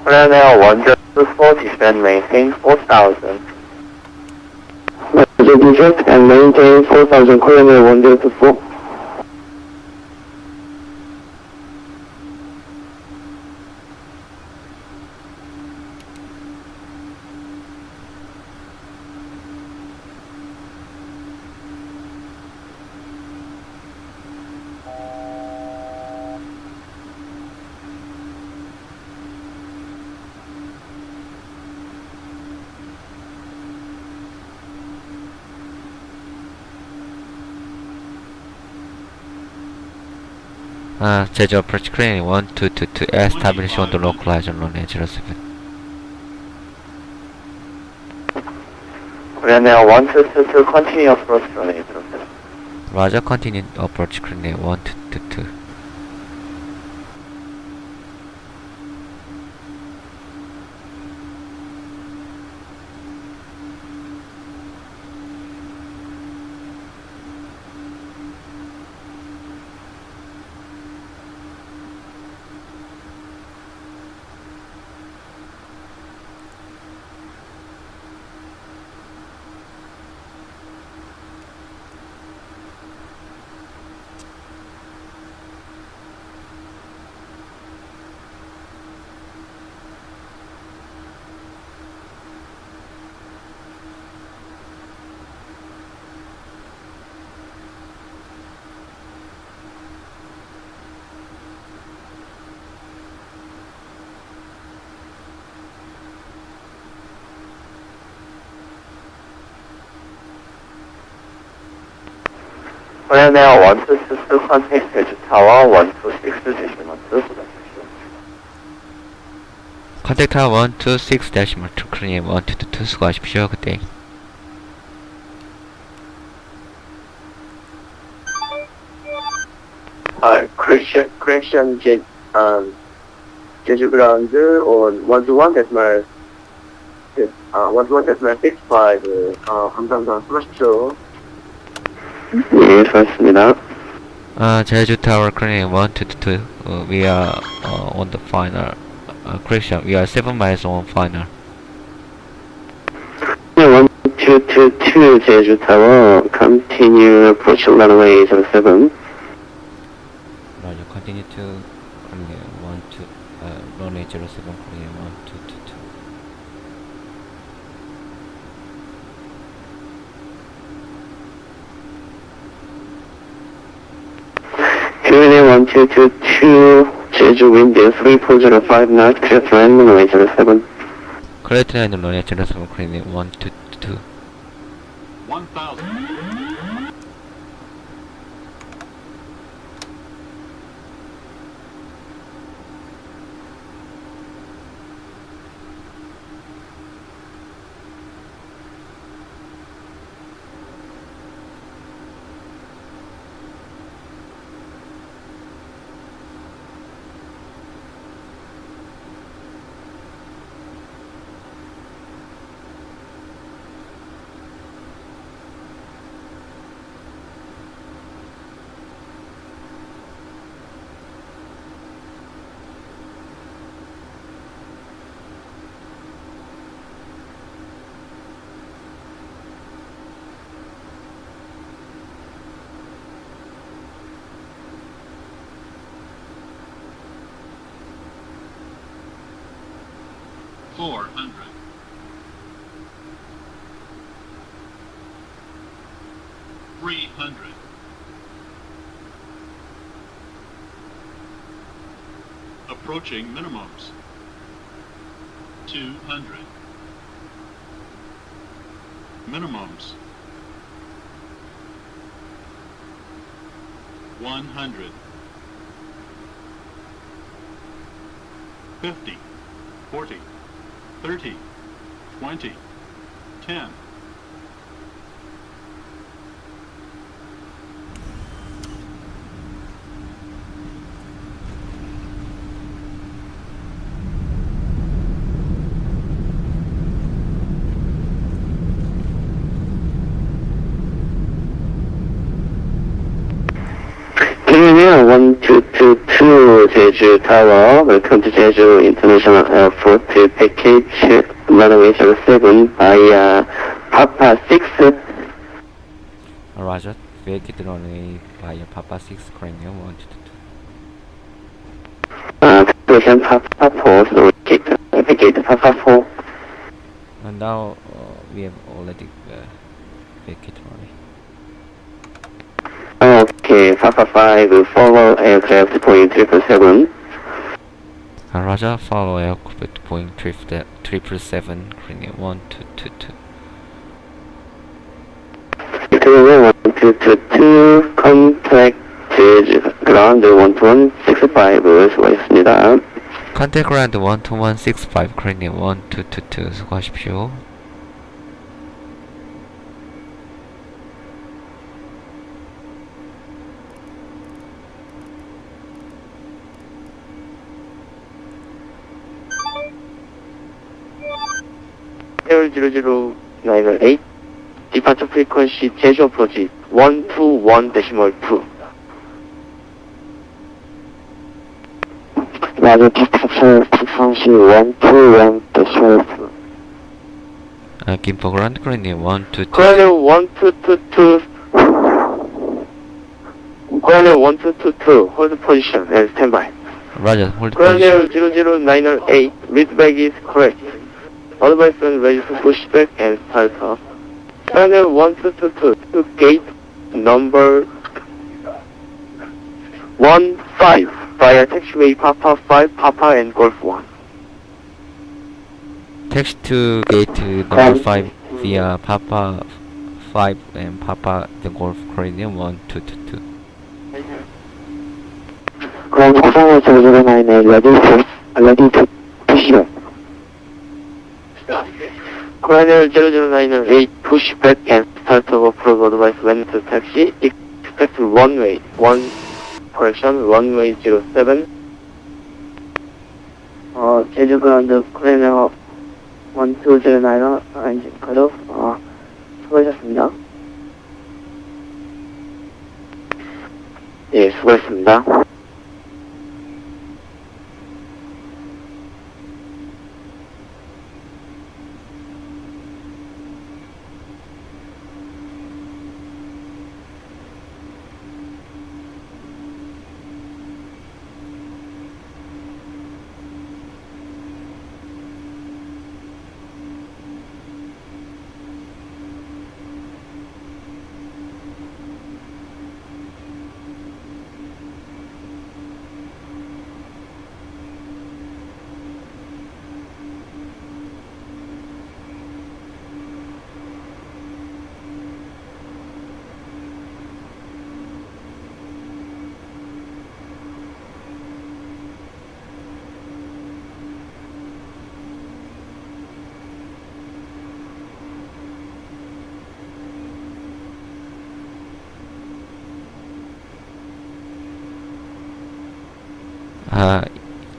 Korean Air 1024 descend maintain 4000. Roger, descent and maintain 4,000 Korean Air 1024. 제주 approach clearing 1222, establish on the localizer runway 07. Korean Air 1222 continue approach runway 07. Roger, continue approach clearing 1222. Korean Air 1222 contact Jeju Tower 126 decimal 2. 컨택 타워 126-2 크리님 122 수고하십시오. 그때 correction, Jeju ground on 121.65, 감사합니다. 수고하십시오. 예, 수고하셨습니다. 제주 타워 크리님 122 we are on the final correction, we are 7 miles on final. 1222 Jeju Tower, continue approach runway 07. Roger, continue to runway 07 Korean 1222. Korean 1222 Jeju wind 3405 knots, clear to land runway 07. Correct line runway 07 Korean 122. 1,000. Approaching minimums. 200. Minimums. 100. 50. 40. 30. 20. 10. Korean 1222 Jeju Tower, welcome to Jeju International Airport, package runway 07 by Papa 6. Roger, vacate runway via Papa 6 Korean 122. Position Papa 4, so vacate Papa 4. And now we have already vacate runway. Okay, Papa 5, follow aircraft Boeing 777. Roger, follow aircraft Boeing 777 Korean 1222. Korean 1222, contact Jeju ground 12165, 수고하셨습니다. Contact ground 12165 Korean 1222 수고하십시오. Air 00908, departure frequency Jeju approach 121.2. Roger, departure frequency 121.2. Gimpo ground Korean 122. Korean 1222. Korean 1222, hold position and standby. Roger, hold position. Korean 00908, read bag is correct. Otherwise, ready to push back and start off. Korean 1222 to gate number 15 via taxiway Papa 5, Papa and Golf 1. Taxi to gate number 5 via Papa 5 and Papa the Golf Korean 1222. Ground 909 ready to push back. Korean 0098, push back and start over approval advice when to taxi. Expect runway 07. 제주 그라운드 코레너 1209 엔진 컷오프. 수고하셨습니다. 예, 수고했습니다.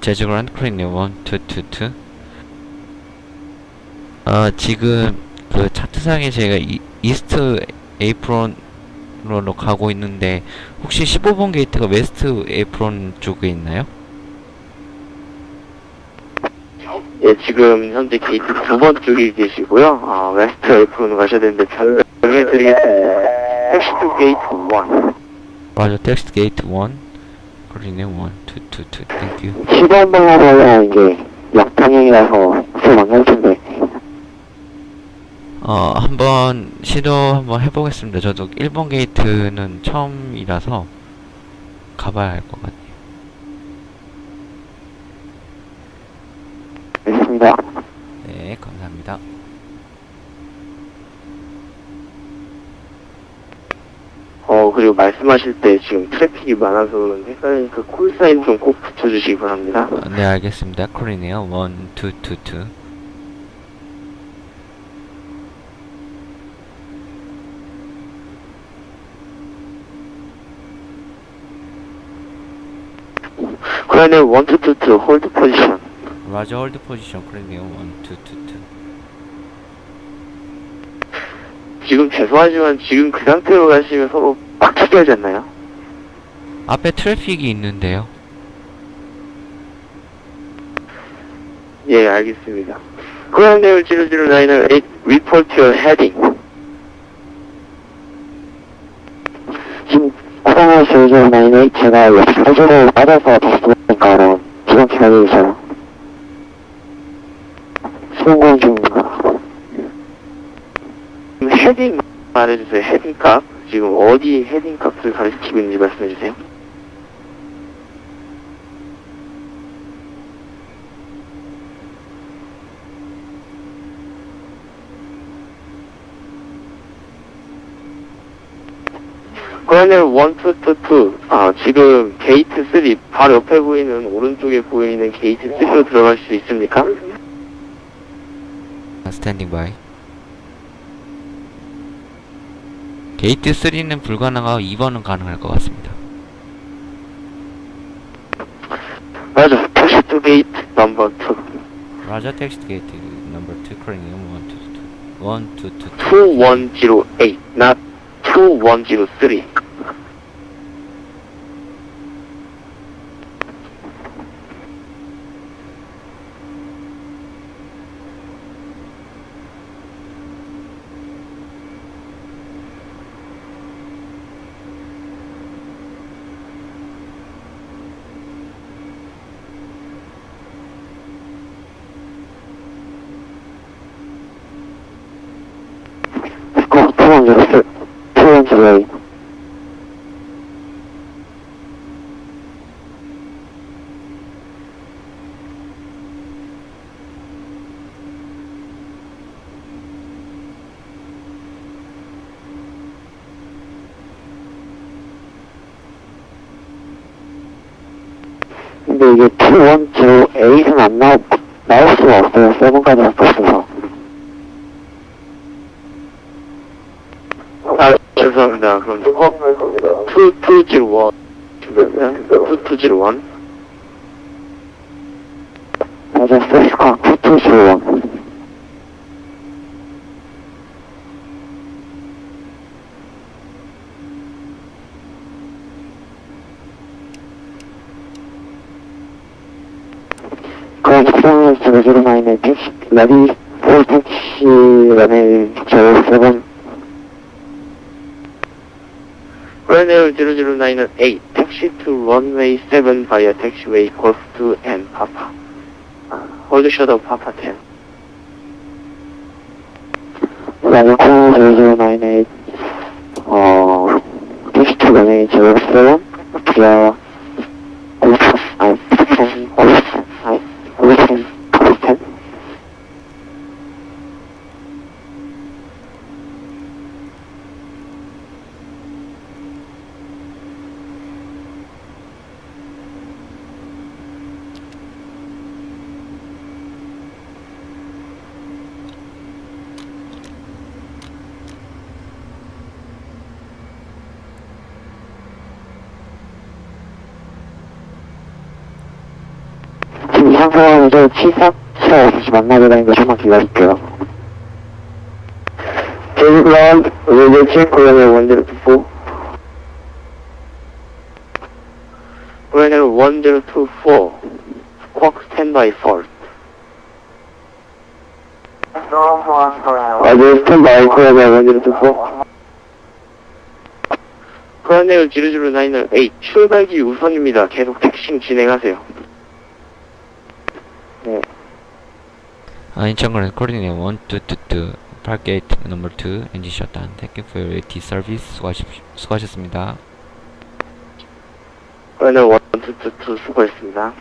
제주 그란드 코리아 1222. 지금 그 차트상에 제가 이스트 에이프론으로 가고 있는데 혹시 15번 게이트가 웨스트 에이프론 쪽에 있나요? 예, 지금 현재 게이트 9번 쪽에 계시고요. 웨스트 에이프론으로 가셔야 되는데 설명해드리겠습니다. 텍스트 게이트 1. 맞아, 텍스트 게이트 1 코리아 1222. 땡큐. 10번 방향으로 이게 역방향이라서 술 망갈 텐데. 한번 시도 한번 해보겠습니다. 저도 1번 게이트는 처음이라서 가봐야 할 것 같네요. 알겠습니다. 네, 감사합니다. 그리고 말씀하실 때 지금 트래픽이 많아서 그런데 헷갈리니까 콜사인 좀 꼭 붙여주시기 바랍니다. 네, 알겠습니다. 코리아 1222. 코리아 1222, 홀드 포지션. 라저 홀드 포지션 코리아 1222. 지금 죄송하지만 지금 그 상태로 가시면 서로 빡치게 하지 않나요? 앞에 트래픽이 있는데요. 예, 알겠습니다. 코리아 0098, report your heading. 지금 코로나 조절 라인에 제가 역사적으로 빠져서 다시 들어오니까 그럼 지금 기다려주세요. 수행공 중입니다. 헤딩 말해주세요. 헤딩 값. 지금 어디 헤딩 값을 가르치고 있는지 말씀해주세요. 코리아 1222, 지금 게이트 3, 바로 옆에 보이는, 오른쪽에 보이는 게이트 3로 들어갈 수 있습니까? 스탠딩 바이. 게이트 3는 불가능하고 2번은 가능할 것 같습니다. 맞아. push to gate number 2. 라저 텍스트 게이트 넘버 2 코리아 1222. 2108, not 2103. 투원즈웨이. 근데 이게 2108은 안 나올 수가 없어요. 7까지 바꿨어서. 죄송합니다. 그럼 2201 2201 맞아, 세스카 2201. 그럼 식당을 009의 택시, 레디 4 택시, 런웨이 07 Runway 0098 taxi to runway 7 via taxiway Golf 2 and Papa. Hold shuttle Papa 10. 그다음에 코너 0098, 택시 투 런웨이 07, via 골프, 골프 10. 지금 이상 상황에서 747 다시 만나게 되는 거 좀만 기다릴게요. Ground, rejection, Runway 1024. Runway 1024. Squawk standby first. 어제 스탠바이 코리아 1024. Runway 0098 출발기 우선입니다. 계속 택싱 진행하세요. 네. 인천공항 코디네이터 1222 Park Gate number 2 engine shutdown. Thank you for your AT service. 수고하셨습니다. Runway 1222 수고했습니다.